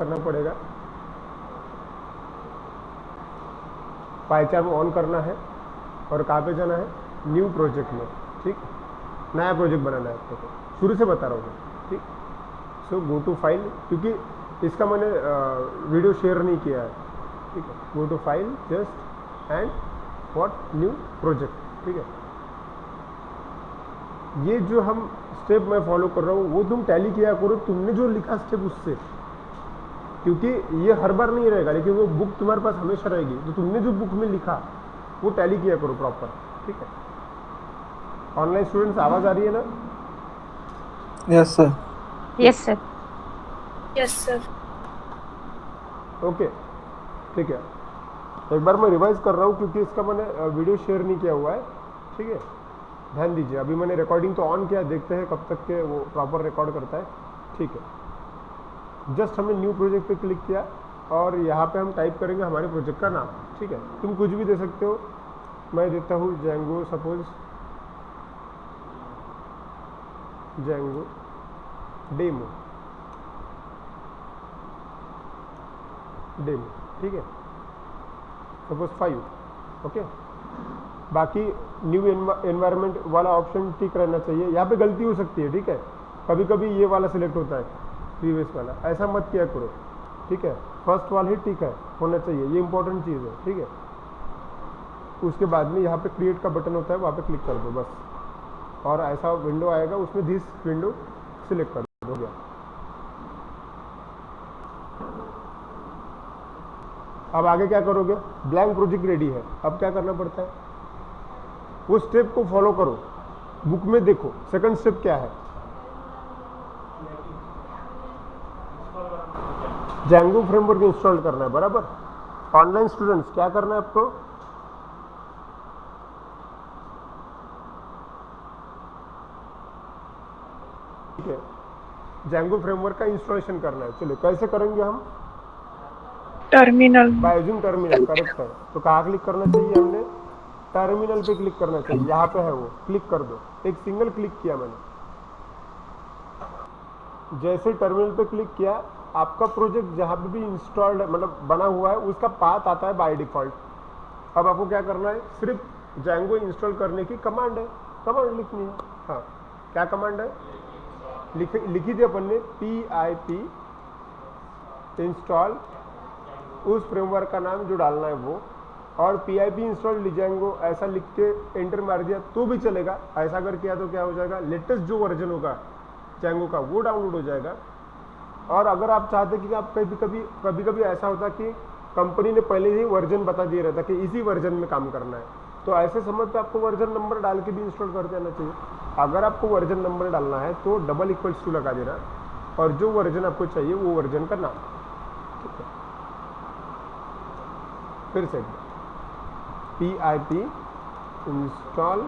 करना पड़ेगा, पाइचार्ट ऑन करना है और कहाँ पे जाना है, न्यू प्रोजेक्ट में। ठीक, नया प्रोजेक्ट बनाना है आपको, शुरू से बता रहा हूँ मैं। ठीक, सो गो टू फाइल, क्योंकि इसका मैंने वीडियो शेयर नहीं किया है। ठीक है, go to file just and what new project. ठीक है, ये जो हम स्टेप मैं फॉलो कर रहा हूँ वो तुम टैली किया करो, तुमने जो लिखा स्टेप उससे, क्योंकि ये हर बार नहीं रहेगा, लेकिन वो बुक तुम्हारे पास हमेशा रहेगी। तो तुमने जो बुक में लिखा वो टैली किया करो प्रॉपर। ठीक है, ऑनलाइन स्टूडेंट्स आवाज आ रही है ना? Yes sir. Yes sir. Yes sir. Okay, ठीक है, एक बार मैं रिवाइज कर रहा हूँ क्योंकि इसका मैंने वीडियो शेयर नहीं किया हुआ है। ठीक है, ध्यान दीजिए, अभी मैंने रिकॉर्डिंग तो ऑन किया, देखते हैं कब तक के वो प्रॉपर रिकॉर्ड करता है। ठीक है, जस्ट हमने न्यू प्रोजेक्ट पे क्लिक किया और यहाँ पे हम टाइप करेंगे हमारे प्रोजेक्ट का नाम। ठीक है, तुम कुछ भी दे सकते हो, मैं देता हूँ Django, suppose Django demo, demo. ठीक है, सपोज 5। ओके, बाकी न्यू एनवायरनमेंट वाला ऑप्शन टिक रहना चाहिए। यहाँ पे गलती हो सकती है, ठीक है, कभी कभी ये वाला सिलेक्ट होता है, प्रीवियस वाला, ऐसा मत किया करो। ठीक है, फर्स्ट वाला ही टिक है, होना चाहिए, ये इंपॉर्टेंट चीज़ है। ठीक है, उसके बाद में यहाँ पे क्रिएट का बटन होता है, वहाँ पे क्लिक कर दो बस, और ऐसा विंडो आएगा, उसमें दिस विंडो सिलेक्ट कर दो, हो गया। अब आगे क्या करोगे, ब्लैंक प्रोजेक्ट रेडी है, अब क्या करना पड़ता है, वो स्टेप को फॉलो करो, बुक में देखो सेकंड स्टेप क्या है। जेंगो फ्रेमवर्क इंस्टॉल करना है, बराबर। ऑनलाइन स्टूडेंट्स क्या करना है आपको, ठीक है, जेंगो फ्रेमवर्क का इंस्टॉलेशन करना है। चलिए कैसे करेंगे हम, terminal. By using terminal, correct है। तो कहाँ क्लिक करना चाहिए, हमने टर्मिनल पे क्लिक करना चाहिए, यहाँ पे है वो, क्लिक कर दो। एक सिंगल क्लिक किया मैंने, जैसे टर्मिनल पे क्लिक किया, आपका प्रोजेक्ट जहाँ पे भी इंस्टॉल्ड है, मतलब बना हुआ है, उसका पाथ आता है बाय डिफॉल्ट। अब आपको क्या करना है, सिर्फ जेंगो इंस्टॉल करने की कमांड है, कमांड लिखनी है। हाँ, क्या कमांड है, लिखी थी अपन ने, PIP इंस्टॉल, उस फ्रेमवर्क का नाम जो डालना है वो, और PIP इंस्टॉल जेंगो ऐसा लिख के एंटर मार दिया तो भी चलेगा। ऐसा अगर किया तो क्या हो जाएगा, लेटेस्ट जो वर्जन होगा जेंगो का वो डाउनलोड हो जाएगा। और अगर आप चाहते कि आप कभी कभी ऐसा होता कि कंपनी ने पहले ही वर्जन बता दिया रहता कि इसी वर्जन में काम करना है, तो ऐसे समय पे आपको वर्जन नंबर डाल के भी इंस्टॉल कर देना चाहिए। अगर आपको वर्जन नंबर डालना है तो डबल इक्वल्स टू लगा देना, और जो वर्जन आपको चाहिए वो वर्जन का नाम। ठीक है, फिर से PIP install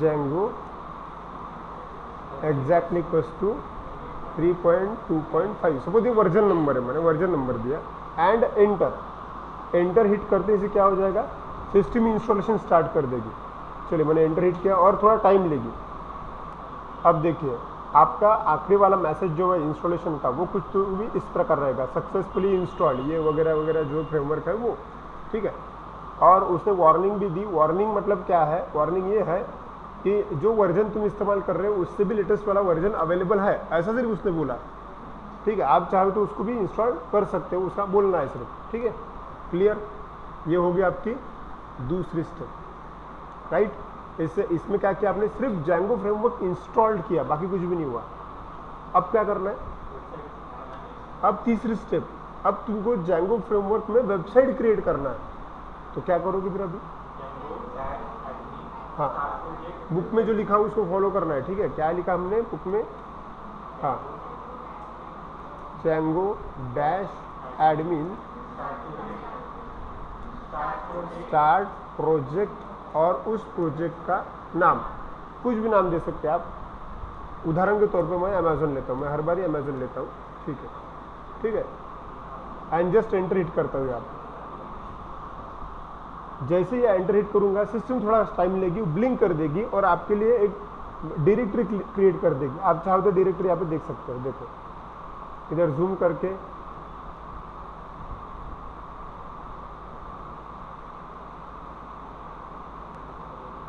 Django exactly equals to 3.2.5, suppose ये वर्जन नंबर है, मैंने वर्जन नंबर दिया, एंड एंटर हिट करते ही क्या हो जाएगा, सिस्टम इंस्टॉलेशन स्टार्ट कर देगी। चलिए मैंने एंटर हिट किया और थोड़ा टाइम लेगी। अब देखिए आपका आखिरी वाला मैसेज जो है इंस्टॉलेशन का, वो कुछ तो भी इस प्रकार रहेगा, सक्सेसफुली इंस्टॉल, ये वगैरह वगैरह जो फ्रेमवर्क है वो। ठीक है, और उसने वार्निंग भी दी। वार्निंग मतलब क्या है, वार्निंग ये है कि जो वर्जन तुम इस्तेमाल कर रहे हो उससे भी लेटेस्ट वाला वर्जन अवेलेबल है, ऐसा सिर्फ उसने बोला। ठीक है, आप चाहो तो उसको भी इंस्टॉल कर सकते हो, उसका बोलना है सिर्फ। ठीक है, क्लियर, ये होगी आपकी दूसरी स्टेप, राइट। इसमें क्या किया आपने, सिर्फ जेंगो फ्रेमवर्क इंस्टॉल्ड किया, बाकी कुछ भी नहीं हुआ। अब क्या करना है, अब तीसरी स्टेप, अब तुमको जेंगो फ्रेमवर्क में वेबसाइट क्रिएट करना है। तो क्या करोगे फिर अभी, हाँ, बुक में जो लिखा है उसको फॉलो करना है। ठीक है, क्या लिखा हमने बुक में, हाँ, Django dash admin start project, और उस प्रोजेक्ट का नाम कुछ भी नाम दे सकते हैं आप। उदाहरण के तौर पे मैं अमेजोन लेता हूँ, मैं हर बार ही अमेजोन लेता हूँ। ठीक है, ठीक है, एंड जस्ट एंटर हिट करता हूँ। आप जैसे ही एंटर हिट करूंगा, सिस्टम थोड़ा टाइम लेगी, ब्लिंक कर देगी और आपके लिए एक डायरेक्टरी क्रिएट कर देगी। आप चाहो तो डायरेक्टरी यहाँ पे देख सकते हो, देखो इधर जूम करके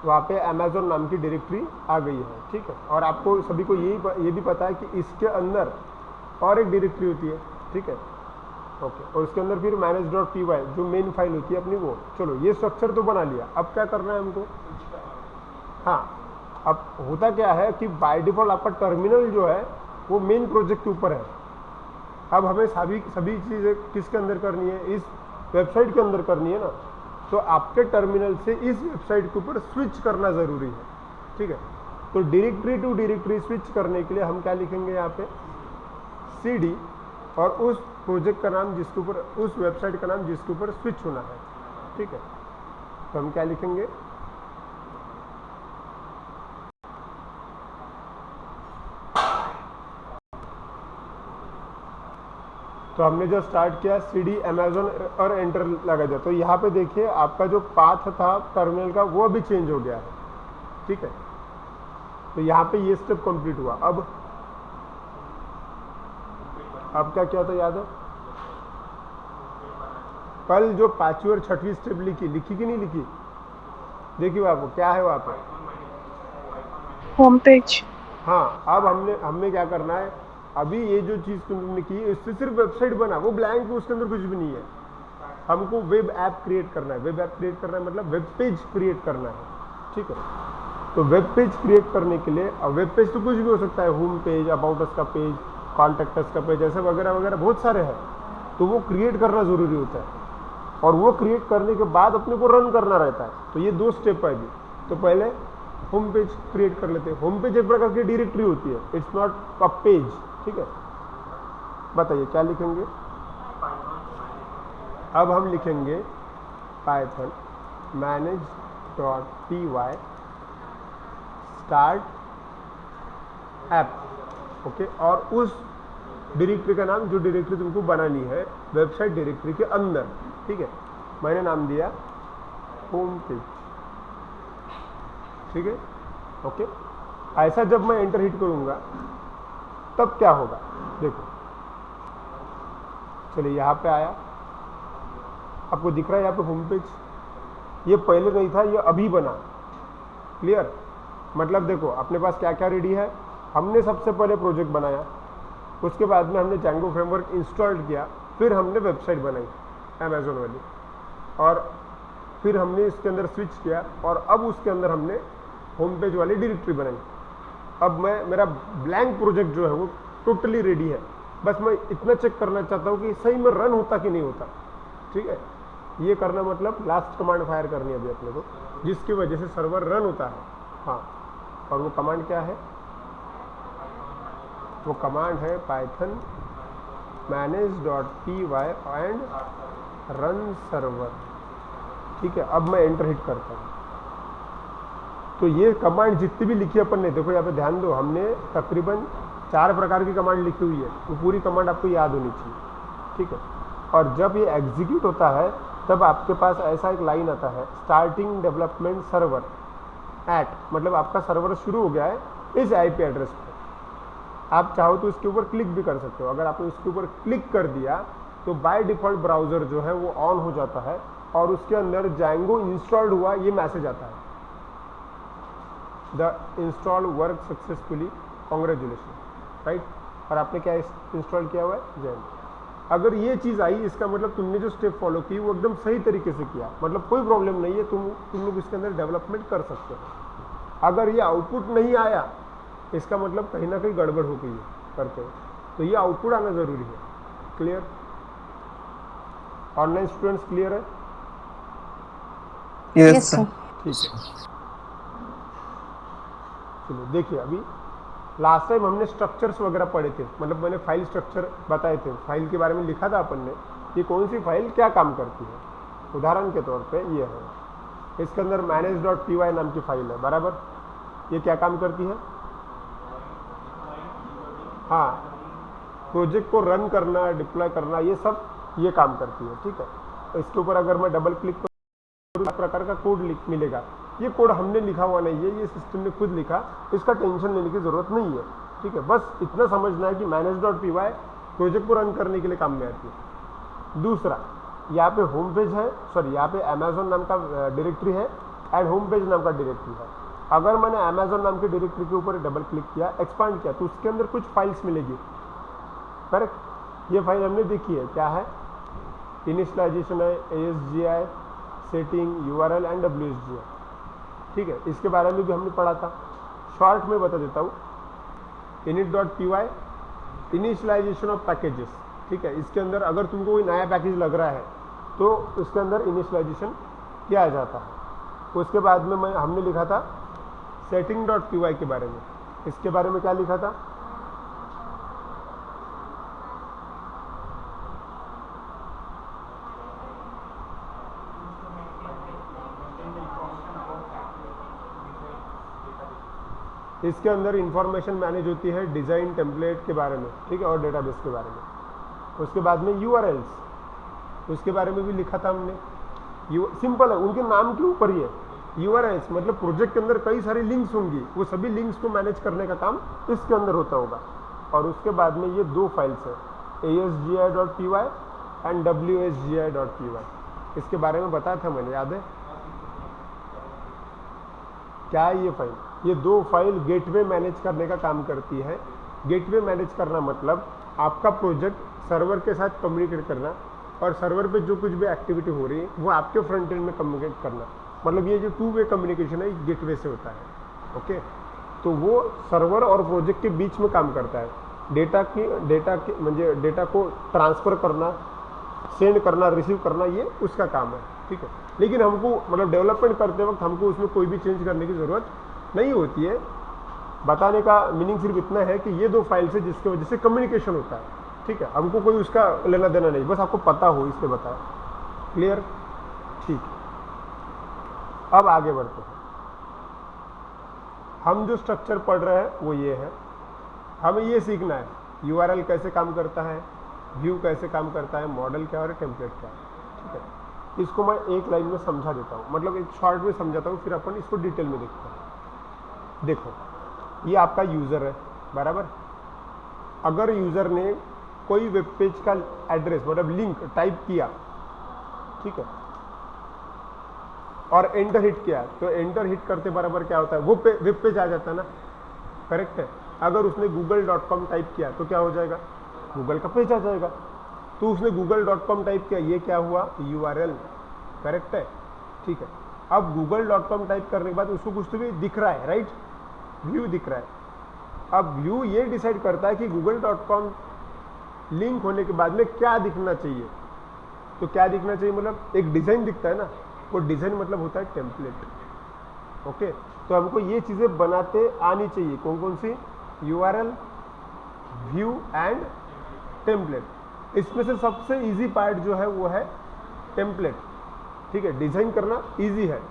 वहाँ पे अमेजोन नाम की डायरेक्टरी आ गई है, ठीक है। और आपको सभी को ये भी पता है कि इसके अंदर और एक डायरेक्टरी होती है, ठीक है, ओके। और उसके अंदर फिर manage.py जो मेन फाइल होती है अपनी वो। चलो ये स्ट्रक्चर तो बना लिया, अब क्या करना है हमको? हाँ, अब होता क्या है कि बाय डिफॉल्ट आपका टर्मिनल जो है वो मेन प्रोजेक्ट के ऊपर है। अब हमें सभी चीज़ें किसके अंदर करनी है? इस वेबसाइट के अंदर करनी है ना। तो आपके टर्मिनल से इस वेबसाइट के ऊपर स्विच करना ज़रूरी है, ठीक है। तो डायरेक्टरी टू डायरेक्टरी स्विच करने के लिए हम क्या लिखेंगे यहाँ पे? cd और उस प्रोजेक्ट का नाम जिसके ऊपर, उस वेबसाइट का नाम जिसके ऊपर स्विच होना है, ठीक है। तो हम क्या लिखेंगे? तो हमने जो स्टार्ट किया cd अमेजोन और एंटर लगा दिया। तो यहाँ पे देखिए आपका जो पाथ था टर्मिनल का वो भी चेंज हो गया है, ठीक है। तो यहाँ पे ये स्टेप कंप्लीट हुआ। अब क्या किया था याद है? कल जो 5वीं और 6वीं स्टेप लिखी कि नहीं लिखी? देखिए वहाँ पर क्या है, वहाँ पर होम पेज। हाँ, अब हमने क्या करना है? अभी ये जो चीज़ तुमने की इससे सिर्फ वेबसाइट बना, वो ब्लैंक है, उसके अंदर कुछ भी नहीं है। हमको वेब ऐप क्रिएट करना है। वेब ऐप क्रिएट करना है मतलब वेब पेज क्रिएट करना है, ठीक है। तो वेब पेज क्रिएट करने के लिए, अब वेब पेज तो कुछ भी हो सकता है, होम पेज, अबाउट अस का पेज, कॉन्टैक्ट अस का पेज, ऐसे वगैरह वगैरह बहुत सारे हैं। तो वो क्रिएट करना ज़रूरी होता है, और वो क्रिएट करने के बाद अपने को रन करना रहता है। तो ये 2 स्टेप है अभी। तो पहले होम पेज क्रिएट कर लेते हैं। होम पेज एक प्रकार की डायरेक्टरी होती है, इट्स नॉट अ पेज, ठीक है। बताइए क्या लिखेंगे? अब हम लिखेंगे Python manage.py start app, okay. और उस डायरेक्टरी का नाम, जो डायरेक्टरी तुमको बनानी है वेबसाइट डायरेक्टरी के अंदर, ठीक है, मैंने नाम दिया होम पेज, ठीक है, ओके। ऐसा जब मैं एंटर हिट करूंगा तब क्या होगा? देखो, चलिए यहाँ पे आया, आपको दिख रहा है यहाँ पे होम पेज। ये पहले नहीं था, ये अभी बना, क्लियर? मतलब देखो अपने पास क्या क्या रेडी है। हमने सबसे पहले प्रोजेक्ट बनाया, उसके बाद में हमने Django फ्रेमवर्क इंस्टॉल किया, फिर हमने वेबसाइट बनाई अमेजोन वाली, और फिर हमने इसके अंदर स्विच किया, और अब उसके अंदर हमने होम पेज वाली डायरेक्टरी बनाई। अब मेरा ब्लैंक प्रोजेक्ट जो है वो टोटली रेडी है। बस मैं इतना चेक करना चाहता हूँ कि सही में रन होता कि नहीं होता, ठीक है। ये करना मतलब लास्ट कमांड फायर करनी है अभी अपने को, जिसकी वजह से सर्वर रन होता है। हाँ, और वो कमांड क्या है? वो कमांड है Python manage.py and run server, ठीक है। अब मैं एंटर हिट करता हूँ। तो ये कमांड जितनी भी लिखी अपन ने, देखो यहाँ पे ध्यान दो, हमने तकरीबन 4 प्रकार की कमांड लिखी हुई है। वो पूरी कमांड आपको याद होनी चाहिए, ठीक है। और जब ये एग्जीक्यूट होता है तब आपके पास ऐसा एक लाइन आता है, स्टार्टिंग डेवलपमेंट सर्वर एट, मतलब आपका सर्वर शुरू हो गया है इस आईपी एड्रेस पर। आप चाहो तो इसके ऊपर क्लिक भी कर सकते हो। अगर आपने इसके ऊपर क्लिक कर दिया तो बाय डिफ़ॉल्ट ब्राउज़र जो है वो ऑन हो जाता है, और उसके अंदर Django इंस्टॉल्ड हुआ ये मैसेज आता है, the install work successfully, congratulation, right. और आपने क्या इंस्टॉल किया हुआ है? Django। अगर ये चीज़ आई, इसका मतलब तुमने जो स्टेप फॉलो की वो एकदम सही तरीके से किया, मतलब कोई प्रॉब्लम नहीं है, तुम लोग इसके अंदर डेवलपमेंट कर सकते हो। अगर ये आउटपुट नहीं आया, इसका मतलब कहीं ना कहीं गड़बड़ हो गई है करते हो, तो ये आउटपुट आना ज़रूरी है। क्लियर? ऑनलाइन स्टूडेंट्स क्लियर है? Yes, sir. ठीक है, चलो देखिए, अभी लास्ट टाइम हमने स्ट्रक्चर्स वगैरह पढ़े थे, मतलब मैंने फाइल स्ट्रक्चर बताए थे, फाइल के बारे में लिखा था अपन ने कि कौन सी फाइल क्या काम करती है। उदाहरण के तौर पे ये है, इसके अंदर manage.py नाम की फाइल है, बराबर। ये क्या काम करती है? हाँ, प्रोजेक्ट को रन करना, डिप्लॉय करना, ये सब ये काम करती है, ठीक है। तो इसके ऊपर अगर मैं डबल क्लिक करूँ, प्रकार का कोड मिलेगा, ये कोड हमने लिखा हुआ नहीं है, ये सिस्टम ने खुद लिखा, इसका टेंशन लेने की ज़रूरत नहीं है, ठीक है। बस इतना समझना है कि manage.py प्रोजेक्ट को रन करने के लिए काम में आती है। दूसरा, यहाँ पे होम पेज है, सॉरी यहाँ पे अमेजोन नाम का डायरेक्टरी है एंड होम पेज नाम का डायरेक्टरी है। अगर मैंने अमेजोन नाम की डायरेक्टरी के ऊपर डबल क्लिक किया, एक्सपांड किया, तो उसके अंदर कुछ फाइल्स मिलेगी, करेक्ट। ये फाइल हमने देखी है, क्या है, इनिशियलाइजेशन है, ASGI, setting, URL and WSGI, ठीक है। इसके बारे में भी हमने पढ़ा था, शॉर्ट में बता देता हूँ। init.py इनिशियलाइजेशन ऑफ पैकेजेस, ठीक है। इसके अंदर अगर तुमको कोई नया पैकेज लग रहा है तो उसके अंदर इनिशियलाइजेशन किया जाता है। उसके बाद में हमने लिखा था setting.py के बारे में। इसके बारे में क्या लिखा था, इसके अंदर इंफॉर्मेशन मैनेज होती है डिज़ाइन टेम्पलेट के बारे में, ठीक है, और डेटाबेस के बारे में। उसके बाद में URLs, उसके बारे में भी लिखा था हमने। सिंपल है, उनके नाम के ऊपर ही है। URLs मतलब प्रोजेक्ट के अंदर कई सारी लिंक्स होंगी, वो सभी लिंक्स को मैनेज करने का काम इसके अंदर होता होगा। और उसके बाद में ये दो फाइल्स है, ASGI.py एंड WSGI.py। इसके बारे में बताया था मैंने, याद है क्या है ये फाइल? ये दो फाइल गेटवे मैनेज करने का काम करती है। गेटवे मैनेज करना मतलब आपका प्रोजेक्ट सर्वर के साथ कम्युनिकेट करना, और सर्वर पे जो कुछ भी एक्टिविटी हो रही है वो आपके फ्रंट एंड में कम्युनिकेट करना। मतलब ये जो 2 वे कम्युनिकेशन है गेटवे से होता है, ओके। तो वो सर्वर और प्रोजेक्ट के बीच में काम करता है। डेटा को ट्रांसफ़र करना, सेंड करना, रिसीव करना, ये उसका काम है, ठीक है। लेकिन हमको मतलब डेवलपमेंट करते वक्त हमको उसमें कोई भी चेंज करने की ज़रूरत नहीं होती है। बताने का मीनिंग सिर्फ इतना है कि ये दो फाइल्स है जिसकी वजह से कम्युनिकेशन होता है, ठीक है। हमको कोई उसका लेना देना नहीं, बस आपको पता हो इसलिए बताया। क्लियर? ठीक है, अब आगे बढ़ते हैं। हम जो स्ट्रक्चर पढ़ रहे हैं वो ये है। हमें ये सीखना है URL कैसे काम करता है, व्यू कैसे काम करता है, मॉडल क्या है, टेम्पलेट क्या है, ठीक है। इसको मैं एक लाइन में समझा देता हूँ, मतलब एक शॉर्ट में समझाता हूँ, फिर अपन इसको डिटेल में देखते हैं। देखो, ये आपका यूज़र है, बराबर। अगर यूज़र ने कोई वेब पेज का एड्रेस मतलब लिंक टाइप किया, ठीक है, और एंटर हिट किया, तो एंटर हिट करते बराबर क्या होता है, वो वेब पेज आ जाता है ना, करेक्ट है। अगर उसने google.com टाइप किया तो क्या हो जाएगा, गूगल का पेज आ जाएगा। तो उसने google.com टाइप किया, ये क्या हुआ, URL, करेक्ट है, ठीक है। अब google.com टाइप करने के बाद उसको कुछ तो भी दिख रहा है, राइट, व्यू दिख रहा है। अब व्यू ये डिसाइड करता है कि google.com लिंक होने के बाद में क्या दिखना चाहिए। तो क्या दिखना चाहिए मतलब एक डिज़ाइन दिखता है ना, वो डिज़ाइन मतलब होता है टेम्पलेट, ओके। तो हमको ये चीज़ें बनाते आनी चाहिए, कौन कौन सी, URL, व्यू एंड टेम्पलेट। इसमें से सबसे इजी पार्ट जो है वो है टेम्पलेट, ठीक है। डिज़ाइन करना इजी है।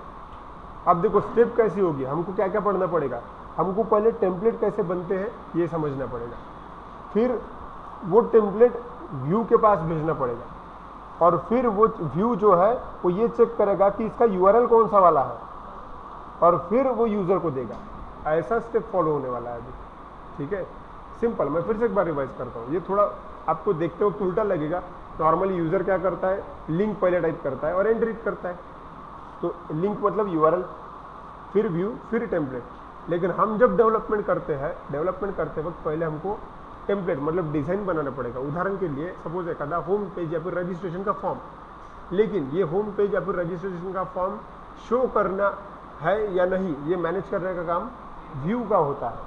अब देखो स्टेप कैसी होगी, हमको क्या क्या पढ़ना पड़ेगा। हमको पहले टेम्पलेट कैसे बनते हैं ये समझना पड़ेगा, फिर वो टेम्पलेट व्यू के पास भेजना पड़ेगा, और फिर वो व्यू जो है वो ये चेक करेगा कि इसका URL कौन सा वाला है, और फिर वो यूज़र को देगा। ऐसा स्टेप फॉलो होने वाला है अभी, ठीक है। सिंपल, मैं फिर से एक बार रिवाइज करता हूँ। ये थोड़ा आपको देखते वक्त उल्टा लगेगा। नॉर्मली यूज़र क्या करता है, लिंक पहले टाइप करता है और एंटर हिट करता है। तो लिंक मतलब URL, फिर व्यू, फिर टेम्पलेट। लेकिन हम जब डेवलपमेंट करते हैं, डेवलपमेंट करते वक्त पहले हमको टेम्पलेट मतलब डिज़ाइन बनाना पड़ेगा। उदाहरण के लिए सपोज एक आधा होम पेज या फिर रजिस्ट्रेशन का फॉर्म, लेकिन ये होम पेज या फिर रजिस्ट्रेशन का फॉर्म शो करना है या नहीं, ये मैनेज करने का काम व्यू का होता है।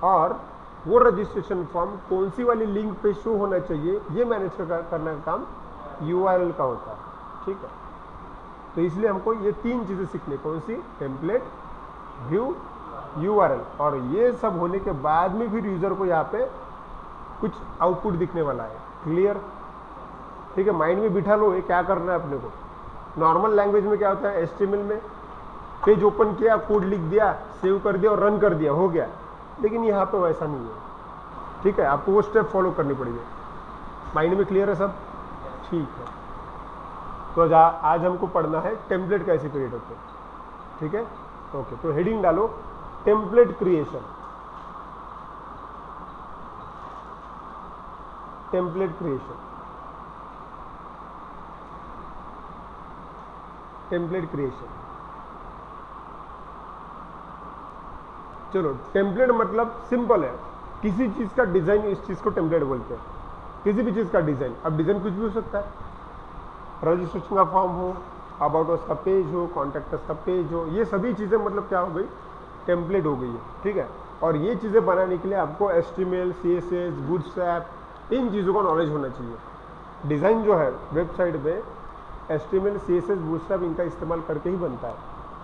और वो रजिस्ट्रेशन फॉर्म कौन सी वाली लिंक पे शो होना चाहिए, ये मैनेज करने का काम URL का होता है, ठीक है। तो इसलिए हमको ये 3 चीज़ें सीखनी, कौन सी, टेम्पलेट, व्यू, URL। और ये सब होने के बाद में फिर यूज़र को यहाँ पे कुछ आउटपुट दिखने वाला है। क्लियर? ठीक है, माइंड में बिठा लो ये क्या करना है अपने को। नॉर्मल लैंग्वेज में क्या होता है, HTML में पेज ओपन किया, कोड लिख दिया, सेव कर दिया और रन कर दिया, हो गया। लेकिन यहाँ पे वैसा नहीं है, ठीक है। आपको वो स्टेप फॉलो करनी पड़ेगी। माइंड में क्लियर है सब? ठीक है। तो आज हमको पढ़ना है टेम्पलेट कैसे क्रिएट होते हैं। ठीक है, ओके। तो हेडिंग डालो template creation, template creation, template creation. चलो, टेम्पलेट मतलब सिंपल है, किसी चीज का डिजाइन, इस चीज को टेम्पलेट बोलते हैं, किसी भी चीज का डिजाइन। अब डिजाइन कुछ भी हो सकता है, रजिस्ट्रेशन का फॉर्म हो, अबाउट अस का पेज हो, कॉन्टैक्ट अस का पेज हो, ये सभी चीजें मतलब क्या हो गई, टेम्पलेट हो गई है, ठीक है। और ये चीजें बनाने के लिए आपको HTML, CSS, बूटस्ट्रैप, इन चीजों का नॉलेज होना चाहिए। डिजाइन जो है वेबसाइट पे HTML, CSS, बूटस्ट्रैप इनका इस्तेमाल करके ही बनता है।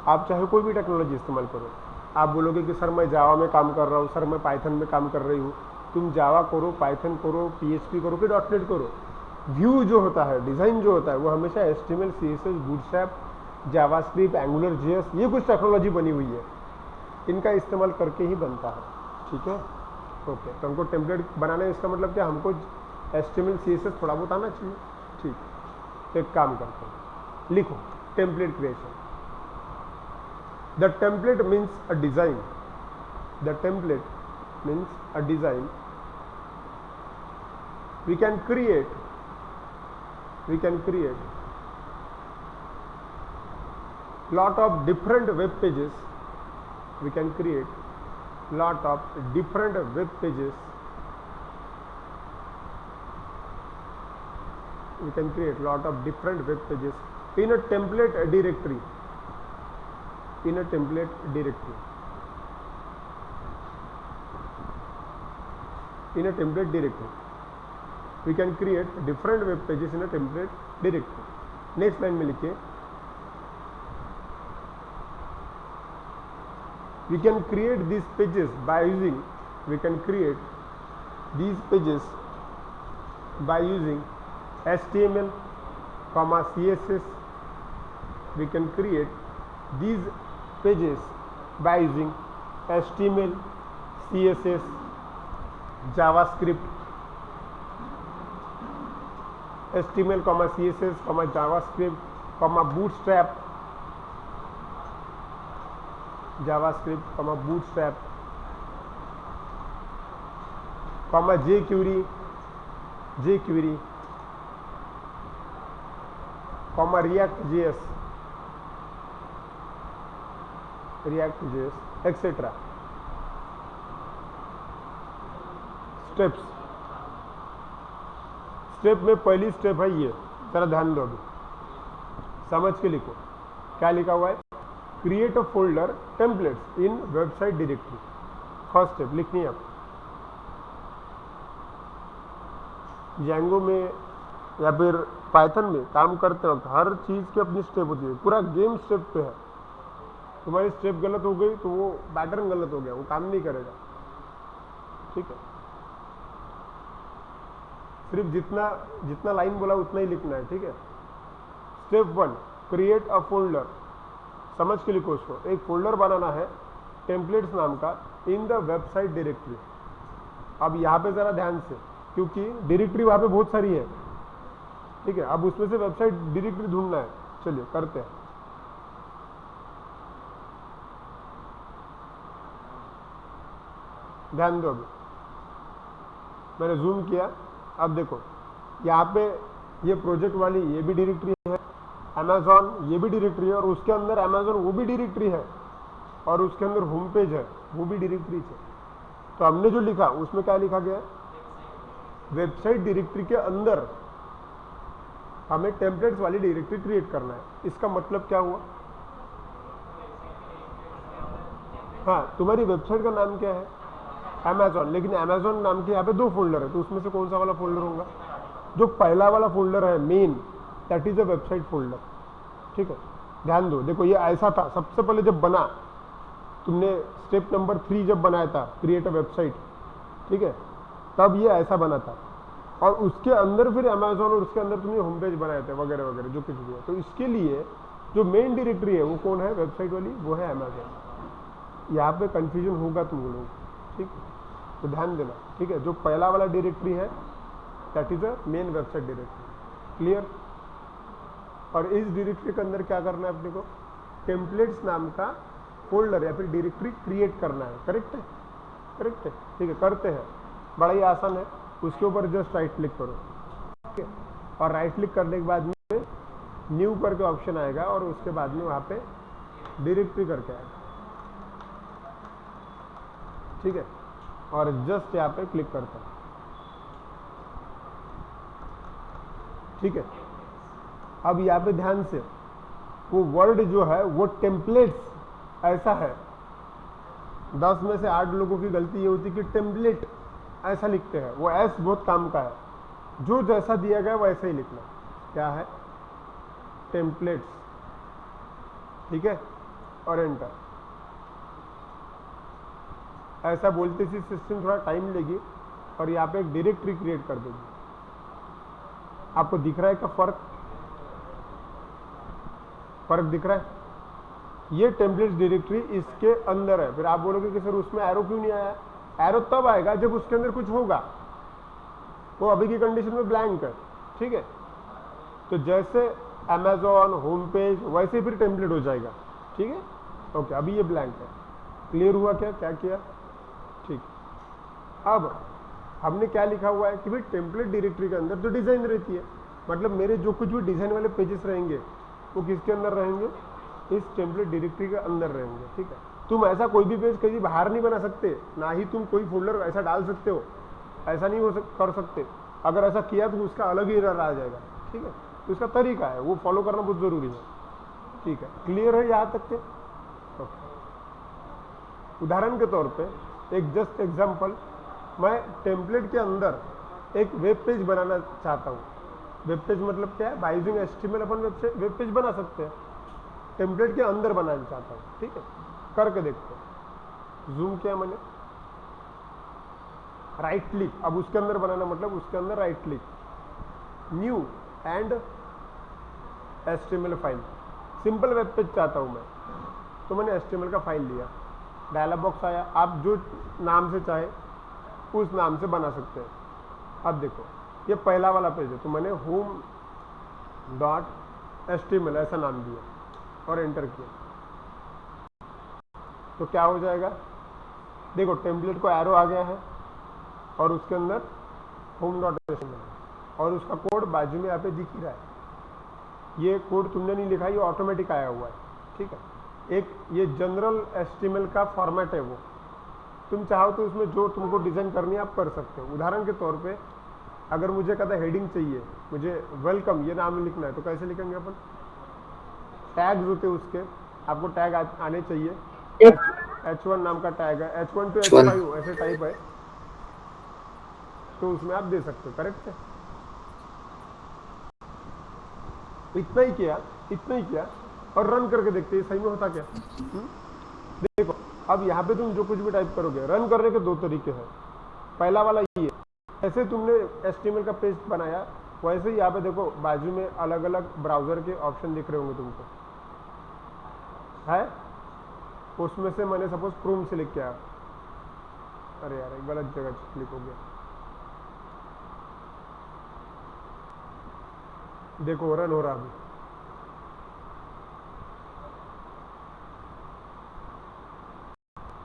आप चाहे कोई भी टेक्नोलॉजी इस्तेमाल करो, आप बोलोगे कि सर मैं जावा में काम कर रहा हूँ, सर मैं पाइथन में काम कर रही हूँ, तुम जावा करो, पाइथन करो, PHP करो कि .NET करो, व्यू जो होता है, डिज़ाइन जो होता है, वो हमेशा HTML, CSS, bootstrap, JavaScript, angular JS, ये कुछ टेक्नोलॉजी बनी हुई है, इनका इस्तेमाल करके ही बनता है, ठीक है, ओके। तो हमको टेम्पलेट बनाना है, इसका मतलब क्या, हमको HTML, CSS थोड़ा बहुत आना चाहिए, ठीक। तो एक काम करते हैं, लिखो template creation. The template means a design. The template means a design. We can create lot of different web pages. We can create lot of different web pages. We can create lot of different web pages in a template directory. In a template directory. In a template directory, we can create different web pages in a template directory. Next line में लिखिए, we can create these pages by using, we can create these pages by using HTML, CSS. We can create these pages by using HTML, CSS, JavaScript, HTML, CSS, JavaScript, Bootstrap, JavaScript, Bootstrap, jQuery, React.js, etc. Step में पहली step है ये, जरा ध्यान दो, अभी समझ के लिखो क्या लिखा हुआ है, create a folder templates in website directory. First step लिखनी है आपको, जैंगो में या फिर पाइथन में काम करते वक्त हर चीज़ की अपनी स्टेप होती है, पूरा गेम स्टेप पे है। तुम्हारी स्टेप गलत हो गई तो वो पैटर्न गलत हो गया, वो काम नहीं करेगा, ठीक है। सिर्फ जितना लाइन बोला उतना ही लिखना है, ठीक है। स्टेप 1, क्रिएट अ फोल्डर, समझ के लिखो उसको, एक फोल्डर बनाना है टेम्पलेट्स नाम का इन द वेबसाइट डायरेक्टरी। अब यहाँ पे जरा ध्यान से, क्योंकि डायरेक्टरी वहाँ पे बहुत सारी है, ठीक है। अब उसमें से वेबसाइट डायरेक्टरी ढूंढना है, चलिए करते हैं। ध्यान दो, अभी मैंने जूम किया, अब देखो यहाँ पे ये प्रोजेक्ट वाली ये भी डायरेक्टरी है, अमेजॉन ये भी डायरेक्टरी है, और उसके अंदर अमेजॉन वो भी डायरेक्टरी है, और उसके अंदर होम पेज है वो भी डायरेक्टरी है। तो हमने जो लिखा उसमें क्या लिखा गया है, वेबसाइट डायरेक्टरी के अंदर हमें टेम्पलेट्स वाली डायरेक्टरी क्रिएट करना है। इसका मतलब क्या हुआ, हाँ, तुम्हारी वेबसाइट का नाम क्या है, अमेजॉन, लेकिन अमेजॉन नाम के यहाँ पे 2 फोल्डर है, तो उसमें से कौन सा वाला फोल्डर होगा, जो पहला वाला फोल्डर है main, that is a website folder, ठीक है। ध्यान दो, देखो ये ऐसा था सबसे पहले जब बना, तुमने स्टेप नंबर 3 जब बनाया था क्रिएट अ वेबसाइट, ठीक है, तब ये ऐसा बना था, और उसके अंदर फिर अमेजॉन और उसके अंदर तुमने होम पेज बनाए थे वगैरह वगैरह जो कुछ भी है। तो इसके लिए जो मेन डायरेक्टरी है वो कौन है, वेबसाइट वाली, वो है अमेजॉन। यहाँ पे कंफ्यूजन होगा तुम लोगों को, ठीक, तो ध्यान देना, ठीक है। जो पहला वाला डायरेक्टरी है that is a main website directory, clear. और इस डायरेक्टरी के अंदर क्या करना है अपने को, टेम्पलेट्स नाम का फोल्डर या फिर डायरेक्टरी क्रिएट करना है। करेक्ट है, करेक्ट है, ठीक है, करते हैं, बड़ा ही आसान है। उसके ऊपर जस्ट राइट क्लिक करो, ठीक है, और राइट क्लिक करने के बाद में न्यू करके ऑप्शन आएगा और उसके बाद में वहाँ पे डायरेक्टरी करके आएगा, ठीक है, और जस्ट यहाँ पे क्लिक करता है, ठीक है। अब यहाँ पे ध्यान से वो वर्ड जो है वो टेम्पलेट्स ऐसा है, 10 में से 8 लोगों की गलती ये होती है कि टेम्पलेट ऐसा लिखते हैं, वो एस बहुत काम का है, जो जैसा दिया गया वैसा ही लिखना। क्या है? टेम्पलेट्स, ठीक है, और एंटर। ऐसा बोलते ही सिस्टम थोड़ा टाइम लेगी और यहाँ पे एक डायरेक्टरी क्रिएट कर देगी। आपको दिख रहा है क्या फर्क दिख रहा है? ये टेम्पलेट्स डायरेक्टरी इसके अंदर है। फिर आप बोलोगे कि सर उसमें एरो क्यों नहीं आया? एरो तब आएगा जब उसके अंदर कुछ होगा, वो अभी की कंडीशन में ब्लैंक है, ठीक है। तो जैसे अमेजॉन होम पेज वैसे फिर टेम्पलेट हो जाएगा, ठीक है, ओके। अभी ये ब्लैंक है, क्लियर हुआ क्या क्या किया? ठीक। अब हमने क्या लिखा हुआ है कि भाई टेम्पलेट डायरेक्टरी के अंदर तो डिजाइन रहती है, मतलब मेरे जो कुछ भी डिजाइन वाले पेजेस रहेंगे वो किसके अंदर रहेंगे? इस टेम्पलेट डायरेक्टरी के अंदर रहेंगे, ठीक है। तुम ऐसा कोई भी पेज कहीं बाहर नहीं बना सकते, ना ही तुम कोई फोल्डर ऐसा डाल सकते हो, ऐसा नहीं कर सकते। अगर ऐसा किया तो उसका अलग ही एरर आ जाएगा, ठीक है। तो उसका तरीका है, वो फॉलो करना बहुत जरूरी है, ठीक है। क्लियर है यहाँ तक के? उदाहरण के तौर पे एक जस्ट एग्जांपल, मैं टेम्पलेट के अंदर एक वेब पेज बनाना चाहता हूँ। वेब पेज मतलब क्या है? By using HTML upon web page बना सकते हैं। टेम्पलेट के अंदर बनाना चाहता हूँ, ठीक है, करके देखते हैं। जूम किया मैंने, राइट क्लिक, अब उसके अंदर बनाना मतलब उसके अंदर right click, new and HTML file, simple web page चाहता हूँ मैं, तो मैंने HTML का फाइल लिया, डायलॉग बॉक्स आया, आप जो नाम से चाहे उस नाम से बना सकते हैं। अब देखो ये पहला वाला पेज है, तो मैंने home.html ऐसा नाम दिया और एंटर किया, तो क्या हो जाएगा? देखो टेम्पलेट को एरो आ गया है और उसके अंदर home.html और उसका कोड बाजू में यहाँ पे दिख ही रहा है। ये कोड तुमने नहीं लिखा, ये ऑटोमेटिक आया हुआ है, ठीक है। एक ये जनरल HTML का फॉर्मेट है, वो तुम चाहो तो उसमें जो तुमको डिजाइन करनी है आप कर सकते हो। उदाहरण के तौर पे अगर मुझे कहता हेडिंग चाहिए, मुझे वेलकम ये नाम लिखना है, तो कैसे लिखेंगे अपन? टैग्स होते हैं उसके, आपको टैग आने चाहिए। H1 नाम का टैग है, H1 to H5 ऐसे टाइप है, तो उसमें आप दे सकते हो। करेक्ट है? इतना ही किया और रन करके देखते हैं सही में होता क्या। देखो अब यहाँ पे तुम जो कुछ भी टाइप करोगे, रन करने के 2 तरीके हैं। पहला वाला ये, ऐसे तुमने HTML का पेज बनाया वैसे ही यहाँ पे देखो बाजू में अलग अलग ब्राउजर के ऑप्शन दिख रहे होंगे तुमको, है? उसमें से मैंने सपोज क्रोम से लिख किया, अरे यार गलत जगह क्लिक हो गया, देखो रन हो रहा अभी।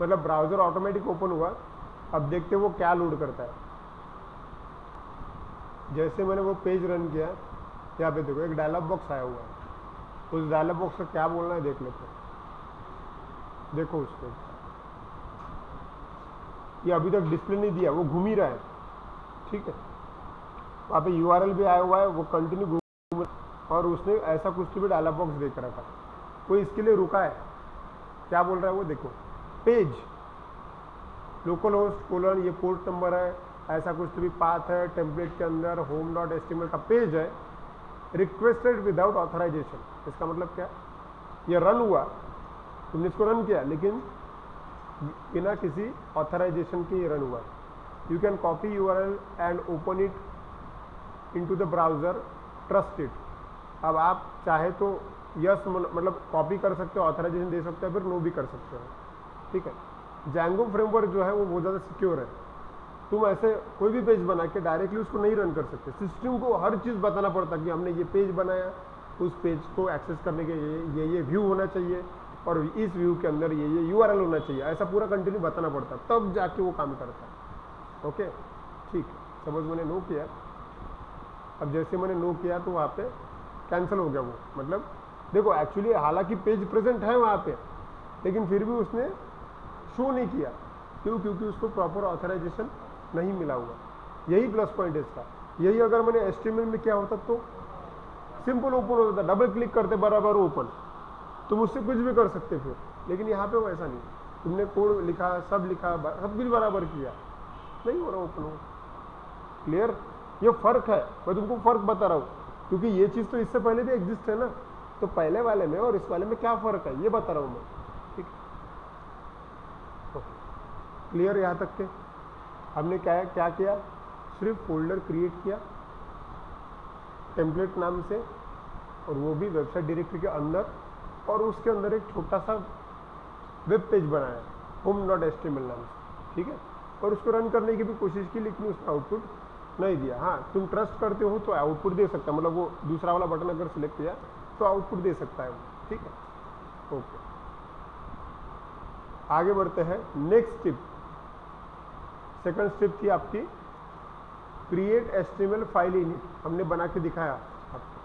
मतलब ब्राउजर ऑटोमेटिक ओपन हुआ। अब देखते वो क्या लोड करता है। जैसे मैंने वो पेज रन किया, यहाँ पे देखो एक डायलॉग बॉक्स आया हुआ है, उस डायलॉग बॉक्स का क्या बोलना है देख लेते हैं। देखो उस पे ये अभी तक डिस्प्ले नहीं दिया, वो घूम ही रहा है, ठीक है। वहाँ पे URL भी आया हुआ है, वो कंटिन्यू घूम, और उसने ऐसा कुछ भी डायलॉग बॉक्स देख रखा है, वो इसके लिए रुका है। क्या बोल रहा है वो देखो, पेज लोकल होस्ट कोलन ये पोर्ट नंबर है, ऐसा कुछ भी पाथ है, टेम्पलेट के अंदर home.html का पेज है, रिक्वेस्टेड विदाउट ऑथराइजेशन। इसका मतलब क्या? ये रन हुआ, तुमने इसको रन किया लेकिन बिना किसी ऑथराइजेशन के रन हुआ। You can copy URL and open it into the browser, trust it. अब आप चाहे तो यस मतलब कॉपी कर सकते हो, ऑथराइजेशन दे सकते हो, फिर नो भी कर सकते हो, ठीक है। Django फ्रेमवर्क जो है वो बहुत ज़्यादा सिक्योर है। तुम ऐसे कोई भी पेज बना के डायरेक्टली उसको नहीं रन कर सकते, सिस्टम को हर चीज़ बताना पड़ता कि हमने ये पेज बनाया, उस पेज को एक्सेस करने के ये व्यू होना चाहिए और इस व्यू के अंदर ये यूआरएल होना चाहिए, ऐसा पूरा कंटिन्यू बताना पड़ता है, तब जाके वो काम करता है। ओके ठीक है, सपोज मैंने नो किया, अब जैसे मैंने नो किया तो वहाँ पे कैंसिल हो गया वो, मतलब देखो एक्चुअली हालांकि पेज प्रेजेंट है वहाँ पे, लेकिन फिर भी उसने शो नहीं किया, क्यों? क्योंकि उसको प्रॉपर ऑथराइजेशन नहीं मिला हुआ। यही प्लस पॉइंट है इसका। यही अगर मैंने HTML में क्या होता तो सिंपल ओपन होता था, डबल क्लिक करते बराबर ओपन, तुम उससे कुछ भी कर सकते फिर, लेकिन यहाँ पे वैसा नहीं, तुमने कोड लिखा, सब लिखा, सब कुछ बराबर किया, नहीं हो रहा ओपन हो। क्लियर? ये फर्क है, मैं तुमको फर्क बता रहा हूँ, क्योंकि ये चीज़ तो इससे पहले भी एग्जिस्ट है ना, तो पहले वाले में और इस वाले में क्या फ़र्क है ये बता रहा हूँ मैं। ठीक, क्लियर? यहाँ तक के हमने क्या किया, सिर्फ फोल्डर क्रिएट किया टेम्पलेट नाम से, और वो भी वेबसाइट डायरेक्टरी के अंदर, और उसके अंदर एक छोटा सा वेब पेज बनाया home.html नाम से, ठीक है, और उसको रन करने की भी कोशिश की, लेकिन उसका आउटपुट नहीं दिया। हाँ, तुम ट्रस्ट करते हो तो आउटपुट दे सकता है, मतलब वो दूसरा वाला बटन अगर सिलेक्ट किया तो आउटपुट दे सकता है वो, ठीक है। ओके, आगे बढ़ते हैं। नेक्स्ट स्टेप, सेकंड स्टेप थी आपकी क्रिएट HTML फाइल इनिट, हमने बना के दिखाया आपको।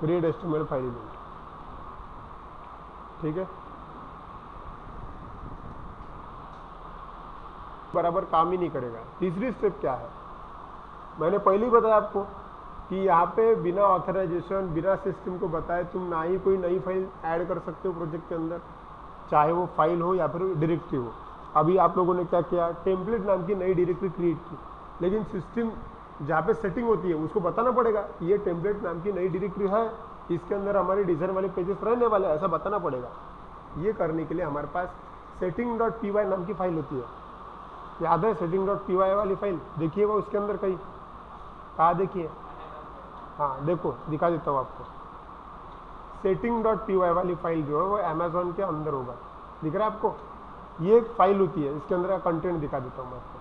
क्रिएट HTML फाइल इनिट, ठीक है, बराबर काम ही नहीं करेगा। तीसरी स्टेप क्या है, मैंने पहले ही बताया आपको कि यहाँ पे बिना ऑथराइजेशन, बिना सिस्टम को बताए तुम ना ही कोई नई फाइल ऐड कर सकते हो प्रोजेक्ट के अंदर, चाहे वो फाइल हो या फिर डायरेक्टरी हो। अभी आप लोगों ने क्या किया, टेम्पलेट नाम की नई डायरेक्टरी क्रिएट की, लेकिन सिस्टम जहाँ पे सेटिंग होती है उसको बताना पड़ेगा ये टेम्पलेट नाम की नई डायरेक्टरी है, इसके अंदर हमारे डिज़ाइन वाले पेजेस रहने वाले, ऐसा बताना पड़ेगा। ये करने के लिए हमारे पास setting.py नाम की फाइल होती है, याद है setting.py वाली फाइल? देखिए वो उसके अंदर कहीं कहाँ देखिए, हाँ देखो दिखा देता हूँ आपको। setting.py वाली फाइल जो है वो अमेजोन के अंदर होगा, दिख रहा है आपको? ये एक फाइल होती है, इसके अंदर का कंटेंट दिखा देता हूँ मैं आपको।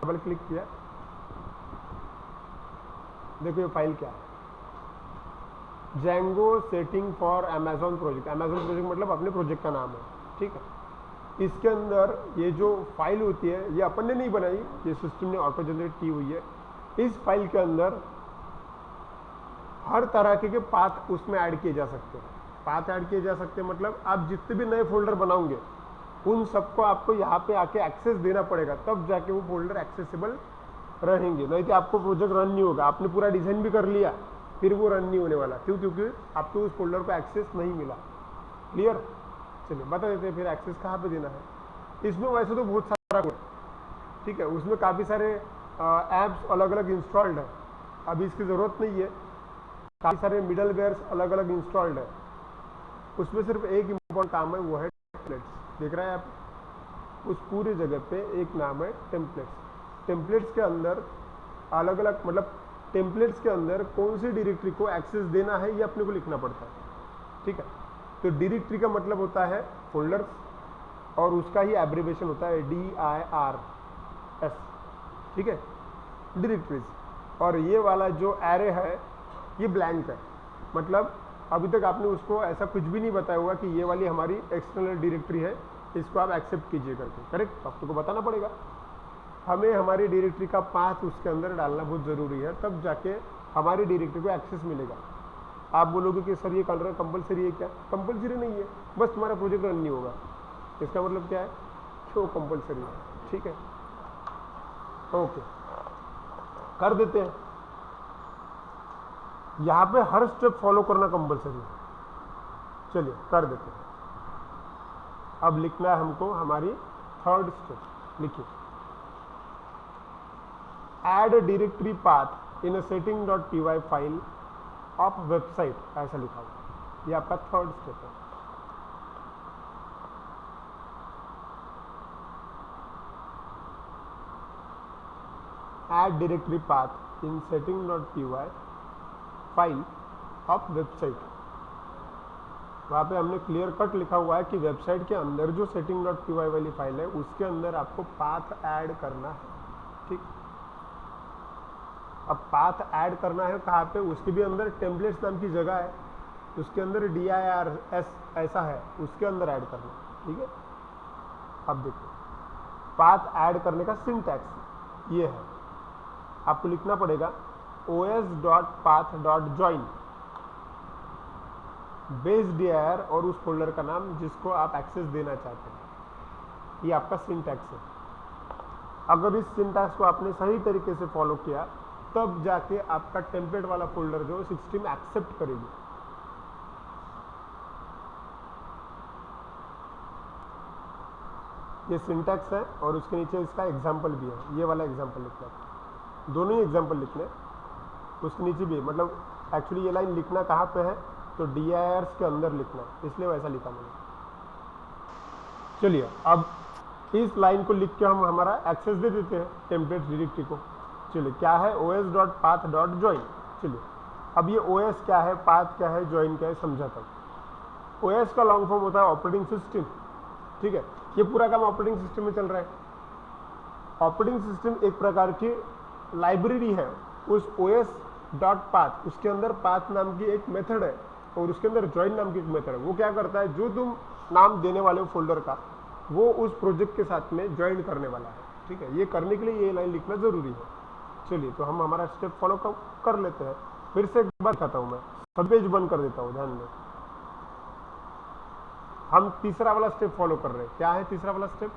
डबल क्लिक किया, देखो ये फाइल क्या है, Django setting for Amazon project. Amazon project मतलब अपने प्रोजेक्ट का नाम है, ठीक है। इसके अंदर ये जो फाइल होती है ये अपन ने नहीं बनाई, ये सिस्टम ने ऑटो जनरेट की हुई है। इस फाइल के अंदर हर तरह के पाथ उसमें ऐड किए जा सकते हैं। पाथ ऐड किए जा सकते हैं मतलब आप जितने भी नए फोल्डर बनाओगे उन सबको आपको यहाँ पे आके एक्सेस देना पड़ेगा, तब जाके वो फोल्डर एक्सेसिबल रहेंगे, नहीं तो आपको प्रोजेक्ट रन नहीं होगा। आपने पूरा डिज़ाइन भी कर लिया फिर वो रन नहीं होने वाला, क्यों? क्योंकि आपको उस फोल्डर को एक्सेस नहीं मिला। क्लियर? चलिए बता देते हैं फिर एक्सेस कहाँ पे देना है। इसमें वैसे तो बहुत सारा कोड, ठीक है, उसमें काफ़ी सारे ऐप्स अलग अलग इंस्टॉल्ड है, अभी इसकी ज़रूरत नहीं है। काफ़ी सारे मिडल वेयर्स अलग अलग इंस्टॉल्ड है, उसमें सिर्फ एक इम्पोर्टेंट काम है, वो है टेम्पलेट्स। देख रहे हैं आप, उस पूरी जगह पे एक नाम है टेम्पलेट्स। टेम्पलेट्स के अंदर अलग अलग, मतलब टेम्पलेट्स के अंदर कौन सी डायरेक्टरी को एक्सेस देना है ये अपने को लिखना पड़ता है, ठीक है। तो डायरेक्टरी का मतलब होता है फोल्डर्स, और उसका ही एब्रिवेशन होता है DIRS, ठीक है, डायरेक्टरीज। और ये वाला जो एरे है ये ब्लैंक है, मतलब अभी तक आपने उसको ऐसा कुछ भी नहीं बताया होगा कि ये वाली हमारी एक्सटर्नल डायरेक्टरी है, इसको आप एक्सेप्ट कीजिए करके, करेक्ट? आपको बताना पड़ेगा। हमें हमारी डायरेक्टरी का पाथ उसके अंदर डालना बहुत ज़रूरी है, तब जाके हमारी डायरेक्टरी को एक्सेस मिलेगा। आप बोलोगे कि सर ये कलर कंपलसरी है क्या? कंपलसरी नहीं है, बस तुम्हारा प्रोजेक्ट रन नहीं होगा। इसका मतलब क्या है? शो कंपलसरी है, ठीक है। ओके, कर देते हैं। यहाँ पे हर स्टेप फॉलो करना कंपलसरी है, चलिए कर देते हैं। अब लिखना है हमको हमारी थर्ड स्टेप, लिखिए add directory path in setting.py file of website, ऐसा लिखा हुआ, ये आपका थर्ड स्टेप है। Add directory path in setting.py file of website, वहाँ पे हमने क्लियर कट लिखा हुआ है कि वेबसाइट के अंदर जो setting.py वाली फाइल है उसके अंदर आपको पाथ ऐड करना है, ठीक। अब पाथ ऐड करना है कहाँ पे, उसके भी अंदर टेम्पलेट्स नाम की जगह है, उसके अंदर dirs ऐसा है, उसके अंदर ऐड करना है, ठीक है। अब देखो पाथ ऐड करने का सिंटैक्स ये है, आपको लिखना पड़ेगा os.path.join बेस dir और उस फोल्डर का नाम जिसको आप एक्सेस देना चाहते हैं। ये आपका सिंटैक्स है। अगर इस सिंटैक्स को आपने सही तरीके से फॉलो किया तब जाके आपका टेम्पलेट वाला फोल्डर जो सिस्टम एक्सेप्ट करेगी। ये सिंटैक्स है और उसके नीचे इसका एग्जाम्पल भी है, ये वाला एग्जाम्पल लिखना है, दोनों ही एग्जाम्पल लिखने। उसके नीचे भी मतलब एक्चुअली ये लाइन लिखना कहाँ पे है तो dirs के अंदर लिखना है, इसलिए वैसा लिखा मैंने। चलिए अब इस लाइन को लिख के हम हमारा एक्सेस दे देते हैं टेम्पलेट डायरेक्टरी को। चलिए क्या है os.path.join। चलिए अब ये os क्या है, पाथ क्या है, ज्वाइन क्या है समझाता हूँ। os का लॉन्ग फॉर्म होता है ऑपरेटिंग सिस्टम, ठीक है। ये पूरा काम ऑपरेटिंग सिस्टम में चल रहा है। ऑपरेटिंग सिस्टम एक प्रकार की लाइब्रेरी है, उस os.path उसके अंदर पाथ नाम की एक मेथड है और उसके अंदर ज्वाइन नाम की एक मेथड है। वो क्या करता है, जो तुम नाम देने वाले हो फोल्डर का वो उस प्रोजेक्ट के साथ में ज्वाइन करने वाला है, ठीक है। ये करने के लिए ये लाइन लिखना जरूरी है। चलिए तो हम हमारा स्टेप फॉलो कर लेते हैं। फिर से एक बार कहता हूँ, मैं सब पेज बंद कर देता हूँ, ध्यान दें। हम तीसरा वाला स्टेप फॉलो कर रहे हैं। क्या है तीसरा वाला स्टेप,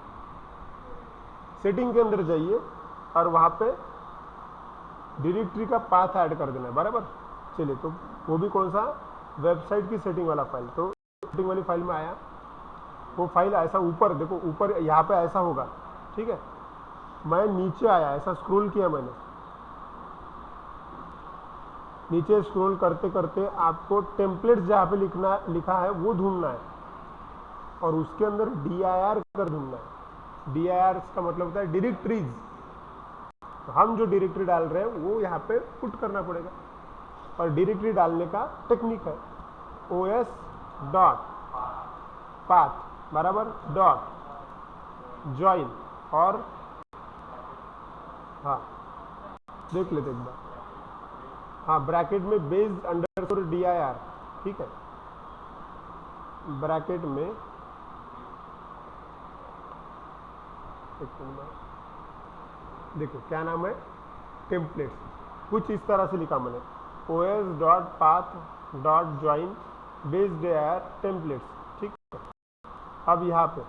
सेटिंग के अंदर जाइए और वहाँ पे डायरेक्टरी का पाथ ऐड कर देना है, बराबर। चलिए तो वो भी कौन सा, वेबसाइट की सेटिंग वाला फाइल। तो सेटिंग वाली फाइल में आया, वो फाइल ऐसा ऊपर देखो, ऊपर यहाँ पे ऐसा होगा, ठीक है। मैं नीचे आया, ऐसा स्क्रॉल किया मैंने, नीचे स्क्रॉल करते करते आपको टेम्पलेट जहाँ पे लिखा है वो ढूंढना है और उसके अंदर dir कर ढूंढना है। dir का मतलब होता है डायरेक्टरीज। तो हम जो डायरेक्टरी डाल रहे हैं वो यहाँ पे पुट करना पड़ेगा और डायरेक्टरी डालने का टेक्निक है os.path बराबर .join और हाँ देख लेते एक बार, हाँ ब्रैकेट में बेस्ड अंडरस्कोर dir, ठीक है। ब्रैकेट में देखो क्या नाम है, टेम्पलेट्स। कुछ इस तरह से लिखा मैंने os.path.join बेस्ड dir टेम्पलेट्स, ठीक है। अब यहाँ पे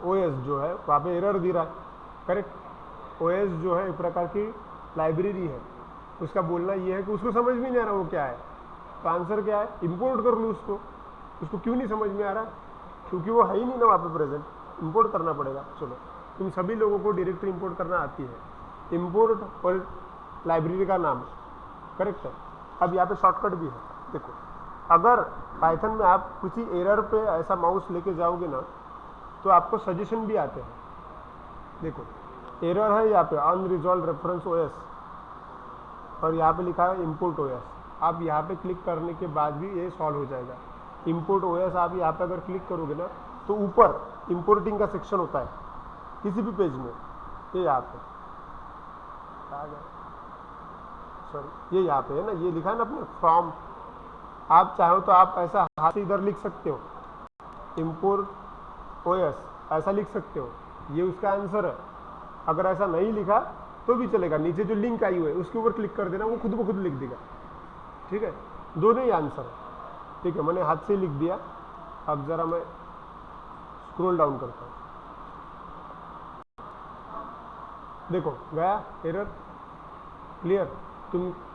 os जो है वहाँ पे एरर दे रहा है, करेक्ट। os जो है एक प्रकार की लाइब्रेरी है, उसका बोलना ये है कि उसको समझ में नहीं आ रहा वो क्या है। तो आंसर क्या है, इंपोर्ट कर लूँ उसको क्यों नहीं समझ में आ रहा, क्योंकि वो है ही नहीं ना वहाँ पे प्रेजेंट, इंपोर्ट करना पड़ेगा। चलो तुम सभी लोगों को डायरेक्टरी इंपोर्ट करना आती है, इंपोर्ट और लाइब्रेरी का नाम, करेक्ट है। अब यहाँ पे शॉर्टकट भी है, देखो अगर पाइथन में आप किसी एरर पे ऐसा माउस लेके जाओगे ना तो आपको सजेशन भी आते हैं। देखो एरर है यहाँ पे अनरिजॉल्व रेफरेंस ओएस और यहाँ पे लिखा है इंपोर्ट ओएस। आप यहाँ पे क्लिक करने के बाद भी ये सॉल्व हो जाएगा। इंपोर्ट ओएस आप यहाँ पे अगर क्लिक करोगे ना तो ऊपर इंपोर्टिंग का सेक्शन होता है किसी भी पेज में, ये यहाँ पे आ गया, सॉरी ये यहाँ पे है ना, ये लिखा है ना अपने फ्रॉम। आप चाहो तो आप ऐसा हाथ से इधर लिख सकते हो, इंपोर्ट ओएस ऐसा लिख सकते हो, ये उसका आंसर है। अगर ऐसा नहीं लिखा तो भी चलेगा, नीचे जो लिंक आई हुई है उसके ऊपर क्लिक कर देना, वो खुद ब खुद लिख देगा, ठीक है। दोनों ही आंसर है, ठीक है। मैंने हाथ से लिख दिया। अब जरा मैं स्क्रॉल डाउन करता हूँ, देखो गया एरर, क्लियर।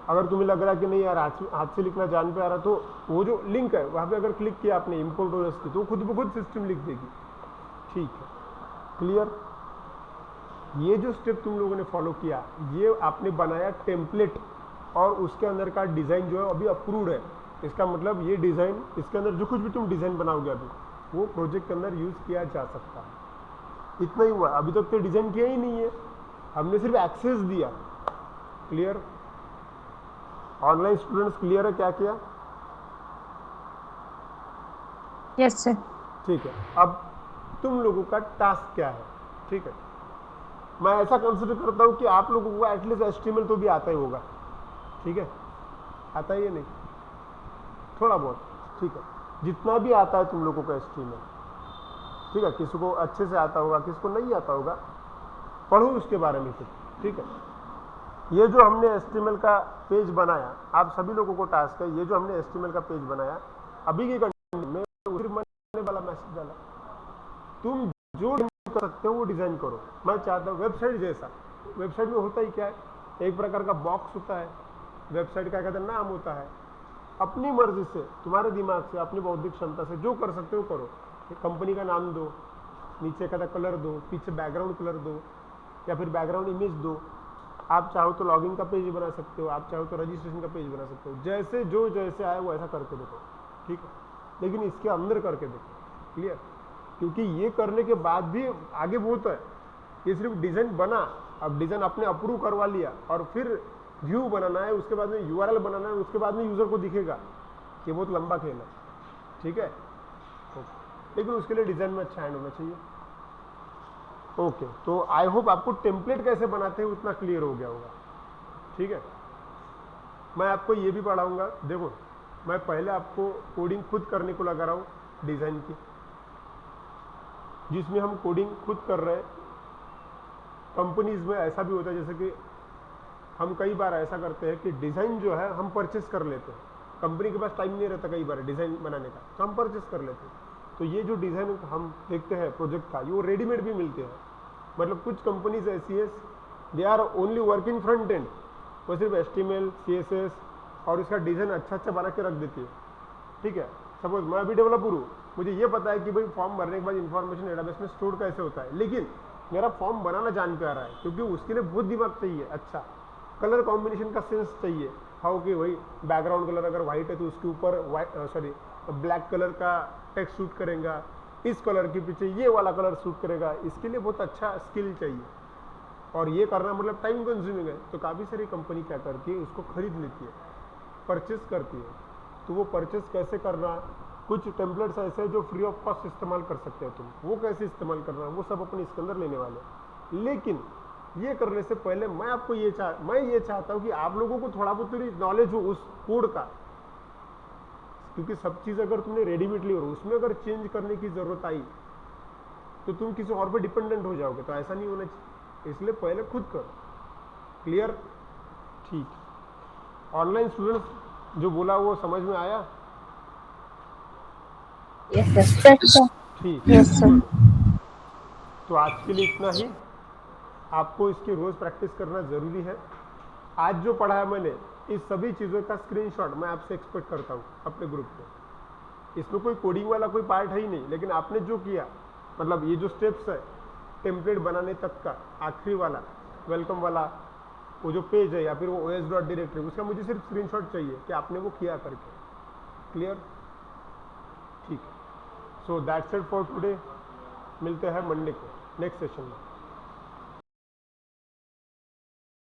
अगर तुम्हें लग रहा है कि नहीं यार हाथ से लिखना जान पे आ रहा, तो वो जो लिंक है वहाँ पे अगर क्लिक किया आपने इंपोर्ट ओएस की तो खुद ब खुद सिस्टम लिख देगी, ठीक है, क्लियर। ये जो स्टेप तुम लोगों ने फॉलो किया, ये आपने बनाया टेम्पलेट और उसके अंदर का डिज़ाइन जो है अभी अप्रूव्ड है। इसका मतलब ये डिज़ाइन, इसके अंदर जो कुछ भी तुम डिज़ाइन बनाओगे अभी वो प्रोजेक्ट के अंदर यूज़ किया जा सकता है। इतना ही हुआ, अभी तक तो डिज़ाइन किया ही नहीं है, हमने सिर्फ एक्सेस दिया, क्लियर। ऑनलाइन स्टूडेंट्स क्लियर है क्या किया, Yes, sir. ठीक है, अब तुम लोगों का टास्क क्या है? ठीक है, मैं ऐसा कंसिडर करता हूँ कि आप लोगों को एटलीस्ट HTML तो भी आता ही होगा। ठीक है, आता ही है नहीं, थोड़ा बहुत, ठीक है, जितना भी आता है तुम लोगों का HTML, ठीक है, किसी को अच्छे से आता होगा, किसी को नहीं आता होगा, पढ़ो उसके बारे में फिर। ठीक है, ये जो हमने HTML का पेज बनाया, आप सभी लोगों को टास्क है, ये जो हमने HTML का पेज बनाया अभी की कंडीशन में, फिर मैंने वाला मैसेज डाला, तुम जो कर सकते हो वो डिजाइन करो। मैं चाहता हूँ वेबसाइट जैसा, वेबसाइट में होता ही क्या है, एक प्रकार का बॉक्स होता है, वेबसाइट का कहते हैं नाम होता है, अपनी मर्जी से, तुम्हारे दिमाग से, अपनी बौद्धिक क्षमता से जो कर सकते हो करो। कंपनी का नाम दो, नीचे का कलर दो, पीछे बैकग्राउंड कलर दो, या फिर बैकग्राउंड इमेज दो। आप चाहो तो लॉगिन का पेज बना सकते हो, आप चाहो तो रजिस्ट्रेशन का पेज बना सकते हो, जैसे जो जैसे आए वो ऐसा करके देखो। ठीक है, लेकिन इसके अंदर करके देखो। क्लियर? क्योंकि ये करने के बाद भी आगे बहुत है, ये सिर्फ डिजाइन बना, अब डिजाइन आपने अप्रूव करवा लिया और फिर व्यू बनाना है, उसके बाद में URL बनाना है, उसके बाद में यूजर को दिखेगा, ये बहुत लंबा खेल है। ठीक है, लेकिन उसके लिए डिजाइन में अच्छा हैंड होना चाहिए। ओके, तो आई होप आपको टेम्पलेट कैसे बनाते हैं उतना क्लियर हो गया होगा। ठीक है, मैं आपको ये भी पढ़ाऊंगा। देखो, मैं पहले आपको कोडिंग खुद करने को लगा रहा हूँ डिजाइन की, जिसमें हम कोडिंग खुद कर रहे हैं। कंपनीज में ऐसा भी होता है, जैसे कि हम कई बार ऐसा करते हैं कि डिजाइन जो है हम परचेस कर लेते हैं, कंपनी के पास टाइम नहीं रहता कई बार डिजाइन बनाने का, तो हम परचेस कर लेते हैं। तो ये जो डिजाइन हम देखते हैं प्रोजेक्ट का, ये वो रेडीमेड भी मिलते हैं। मतलब कुछ कंपनीज ऐसी है, they are only working front end, वो सिर्फ HTML CSS और इसका डिजाइन अच्छा अच्छा बना के रख देती है। ठीक है, सपोज मैं अभी डेवलपर हूँ, मुझे ये पता है कि भाई फॉर्म भरने के बाद इन्फॉर्मेशन डेटाबेस में स्टोर कैसे होता है, लेकिन मेरा फॉर्म बनाना जान पे आ रहा है, क्योंकि उसके लिए बहुत दिमाग चाहिए, अच्छा कलर कॉम्बिनेशन का सेंस चाहिए। हाउ कि वही बैकग्राउंड कलर अगर व्हाइट है तो उसके ऊपर ब्लैक कलर का टेक्स्ट शूट करेगा, इस कलर के पीछे ये वाला कलर शूट करेगा, इसके लिए बहुत अच्छा स्किल चाहिए। और ये करना मतलब टाइम कंज्यूमिंग है, तो काफ़ी सारी कंपनी क्या करती है, उसको खरीद लेती है, परचेस करती है। तो वो परचेस कैसे करना, कुछ टेम्पलेट्स ऐसे हैं जो फ्री ऑफ कॉस्ट इस्तेमाल कर सकते हो तुम, वो कैसे इस्तेमाल करना वो सब अपने इसके अंदर लेने वाले। लेकिन ये करने से पहले मैं आपको ये चाहता हूँ कि आप लोगों को थोड़ा बहुत थोड़ी नॉलेज हो उस कोड का, क्योंकि सब चीज़ अगर तुमने रेडीमेड ली और उसमें अगर चेंज करने की ज़रूरत आई तो तुम किसी और पे डिपेंडेंट हो जाओगे, तो ऐसा नहीं होना चाहिए। इसलिए पहले खुद करो। क्लियर? ठीक, ऑनलाइन स्टूडेंट्स जो बोला वो समझ में आया? Yes, sir. Yes, sir. ठीक, Yes, sir. गुड। तो आज के लिए इतना ही, आपको इसकी रोज़ प्रैक्टिस करना ज़रूरी है। आज जो पढ़ा है मैंने, इस सभी चीज़ों का स्क्रीनशॉट मैं आपसे एक्सपेक्ट करता हूँ अपने ग्रुप पे। इसमें कोई कोडिंग वाला कोई पार्ट है ही नहीं, लेकिन आपने जो किया, मतलब ये जो स्टेप्स है टेम्पलेट बनाने तक का, आखिरी वाला वेलकम वाला वो जो पेज है या फिर वो os.directory, उसका मुझे सिर्फ स्क्रीनशॉट चाहिए कि आपने वो किया करके। क्लियर? ठीक, so that's it for today. मिलते हैं मंडे को नेक्स्ट सेशन में।